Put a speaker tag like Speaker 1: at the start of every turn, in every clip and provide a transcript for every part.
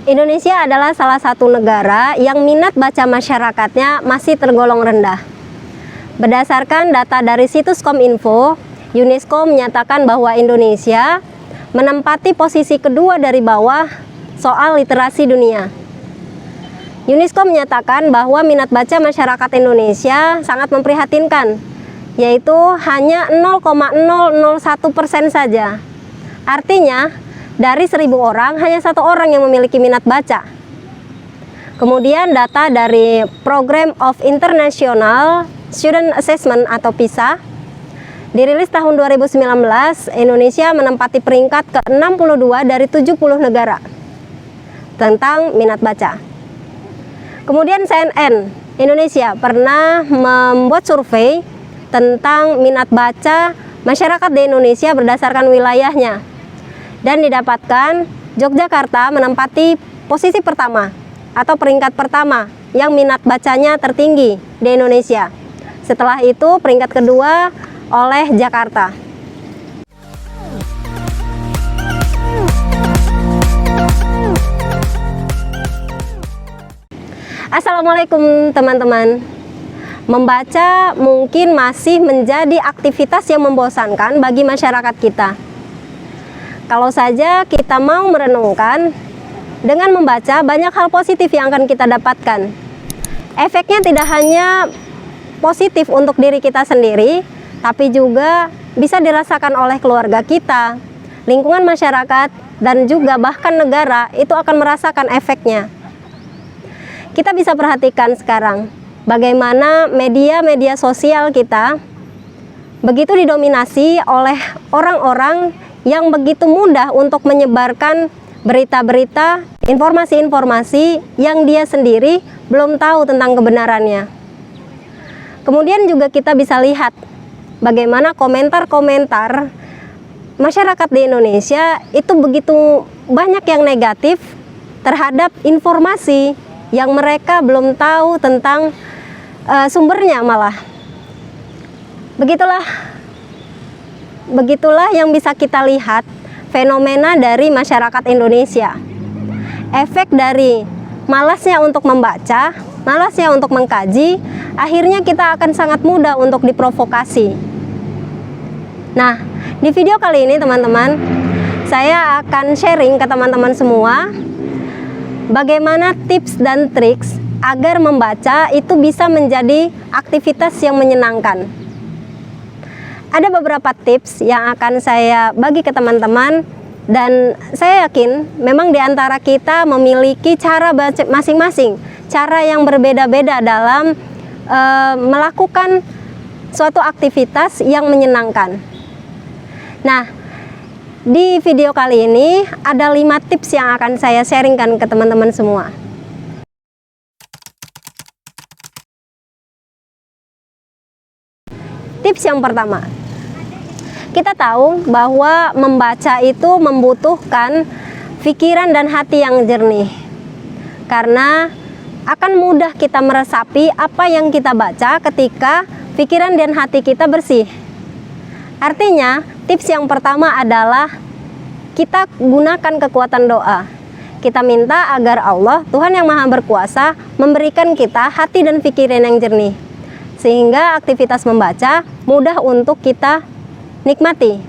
Speaker 1: Indonesia adalah salah satu negara yang minat baca masyarakatnya masih tergolong rendah. Berdasarkan data dari situs Kominfo, UNESCO menyatakan bahwa Indonesia menempati posisi kedua dari bawah soal literasi dunia. UNESCO menyatakan bahwa minat baca masyarakat Indonesia sangat memprihatinkan, yaitu hanya 0,001% saja. Artinya, dari 1.000 orang, hanya 1 orang yang memiliki minat baca. Kemudian data dari Program of International Student Assessment atau PISA, dirilis tahun 2019, Indonesia menempati peringkat ke-62 dari 70 negara tentang minat baca. Kemudian CNN Indonesia pernah membuat survei tentang minat baca masyarakat di Indonesia berdasarkan wilayahnya. Dan didapatkan Yogyakarta menempati posisi pertama atau peringkat pertama yang minat bacanya tertinggi di Indonesia. Setelah itu peringkat kedua oleh Jakarta. Assalamualaikum teman-teman. Membaca mungkin masih menjadi aktivitas yang membosankan bagi masyarakat kita. Kalau saja kita mau merenungkan, dengan membaca banyak hal positif yang akan kita dapatkan. Efeknya tidak hanya positif untuk diri kita sendiri, tapi juga bisa dirasakan oleh keluarga kita, lingkungan masyarakat, dan juga bahkan negara itu akan merasakan efeknya. Kita bisa perhatikan sekarang bagaimana media-media sosial kita begitu didominasi oleh orang-orang yang begitu mudah untuk menyebarkan berita-berita, informasi-informasi yang dia sendiri belum tahu tentang kebenarannya. Kemudian juga kita bisa lihat bagaimana komentar-komentar masyarakat di Indonesia itu begitu banyak yang negatif terhadap informasi yang mereka belum tahu tentang sumbernya malah. Begitulah yang bisa kita lihat fenomena dari masyarakat Indonesia. Efek dari malasnya untuk membaca, malasnya untuk mengkaji, akhirnya kita akan sangat mudah untuk diprovokasi. Nah, di video kali ini teman-teman, saya akan sharing ke teman-teman semua bagaimana tips dan triks agar membaca itu bisa menjadi aktivitas yang menyenangkan. Ada beberapa tips yang akan saya bagi ke teman-teman, dan saya yakin memang di antara kita memiliki cara baca masing-masing, cara yang berbeda-beda dalam melakukan suatu aktivitas yang menyenangkan. Nah, di video kali ini ada 5 tips yang akan saya sharingkan ke teman-teman semua. Tips yang pertama, kita tahu bahwa membaca itu membutuhkan pikiran dan hati yang jernih, karena akan mudah kita meresapi apa yang kita baca ketika pikiran dan hati kita bersih. Artinya, tips yang pertama adalah kita gunakan kekuatan doa. Kita minta agar Allah, Tuhan yang Maha Berkuasa, memberikan kita hati dan pikiran yang jernih, sehingga aktivitas membaca mudah untuk kita nikmati.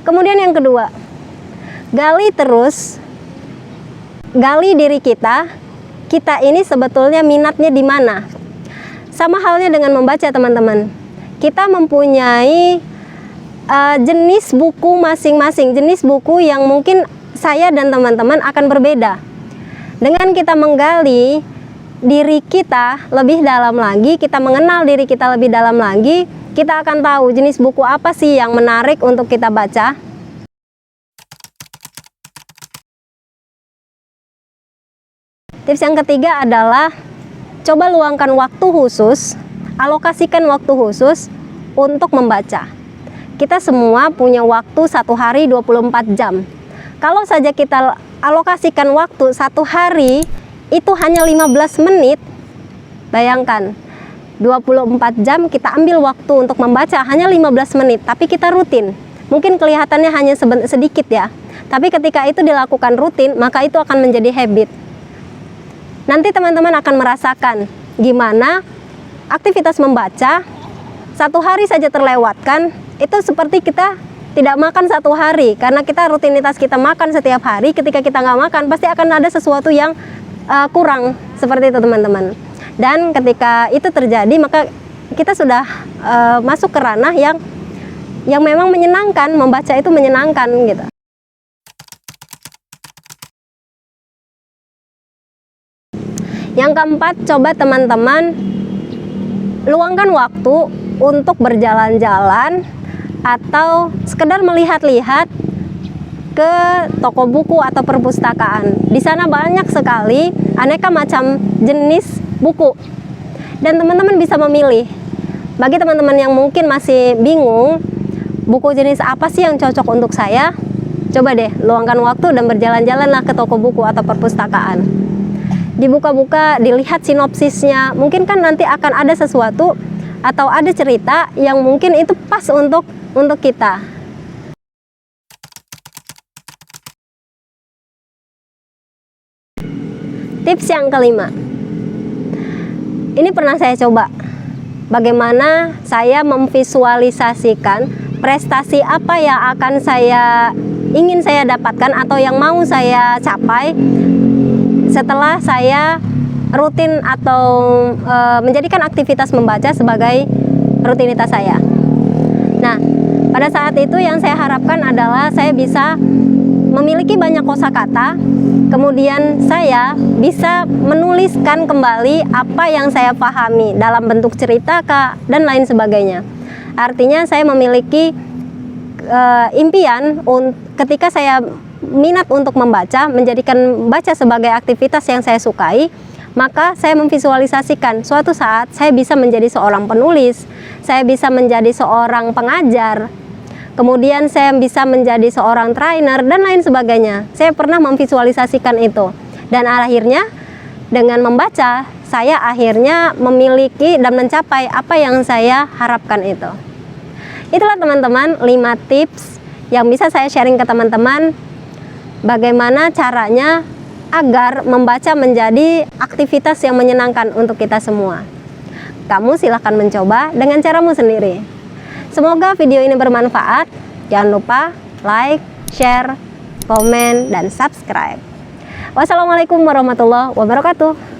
Speaker 1: Kemudian yang kedua, gali diri kita ini sebetulnya minatnya di mana. Sama halnya dengan membaca teman-teman. Kita mempunyai jenis buku masing-masing, jenis buku yang mungkin saya dan teman-teman akan berbeda. Dengan kita menggali diri kita lebih dalam lagi, kita mengenal diri kita lebih dalam lagi, kita akan tahu jenis buku apa sih yang menarik untuk kita baca. Tips yang ketiga adalah coba luangkan waktu khusus, alokasikan waktu khusus untuk membaca. Kita semua punya waktu 1 hari 24 jam. Kalau saja kita alokasikan waktu 1 hari itu hanya 15 menit, bayangkan 24 jam kita ambil waktu untuk membaca hanya 15 menit, tapi kita rutin. Mungkin kelihatannya hanya sedikit ya, tapi ketika itu dilakukan rutin, maka itu akan menjadi habit. Nanti teman-teman akan merasakan gimana aktivitas membaca 1 hari saja terlewatkan, itu seperti kita tidak makan 1 hari, karena kita rutinitas kita makan setiap hari. Ketika kita nggak makan, pasti akan ada sesuatu yang kurang, seperti itu teman-teman. Dan ketika itu terjadi, maka kita sudah masuk ke ranah yang memang menyenangkan. Membaca itu menyenangkan gitu. Yang keempat, coba teman-teman luangkan waktu untuk berjalan-jalan atau sekedar melihat-lihat ke toko buku atau perpustakaan. Di sana banyak sekali aneka macam jenis buku, dan teman-teman bisa memilih. Bagi teman-teman yang mungkin masih bingung buku jenis apa sih yang cocok untuk saya, coba deh luangkan waktu dan berjalan-jalanlah ke toko buku atau perpustakaan. Dibuka-buka, dilihat sinopsisnya, mungkin kan nanti akan ada sesuatu atau ada cerita yang mungkin itu pas untuk kita. Tips yang kelima, ini pernah saya coba. Bagaimana saya memvisualisasikan prestasi apa yang ingin saya dapatkan atau yang mau saya capai setelah saya rutin atau menjadikan aktivitas membaca sebagai rutinitas saya. Nah, pada saat itu yang saya harapkan adalah saya bisa memiliki banyak kosakata, kemudian saya bisa menuliskan kembali apa yang saya pahami dalam bentuk cerita dan lain sebagainya. Artinya saya memiliki impian ketika saya minat untuk membaca, menjadikan baca sebagai aktivitas yang saya sukai, maka saya memvisualisasikan suatu saat saya bisa menjadi seorang penulis, saya bisa menjadi seorang pengajar, kemudian saya bisa menjadi seorang trainer dan lain sebagainya. Saya pernah memvisualisasikan itu. Dan akhirnya dengan membaca, saya akhirnya memiliki dan mencapai apa yang saya harapkan itu. Itulah teman-teman 5 tips yang bisa saya sharing ke teman-teman. Bagaimana caranya agar membaca menjadi aktivitas yang menyenangkan untuk kita semua. Kamu silahkan mencoba dengan caramu sendiri. Semoga video ini bermanfaat. Jangan lupa like, share, komen, dan subscribe. Wassalamualaikum warahmatullahi wabarakatuh.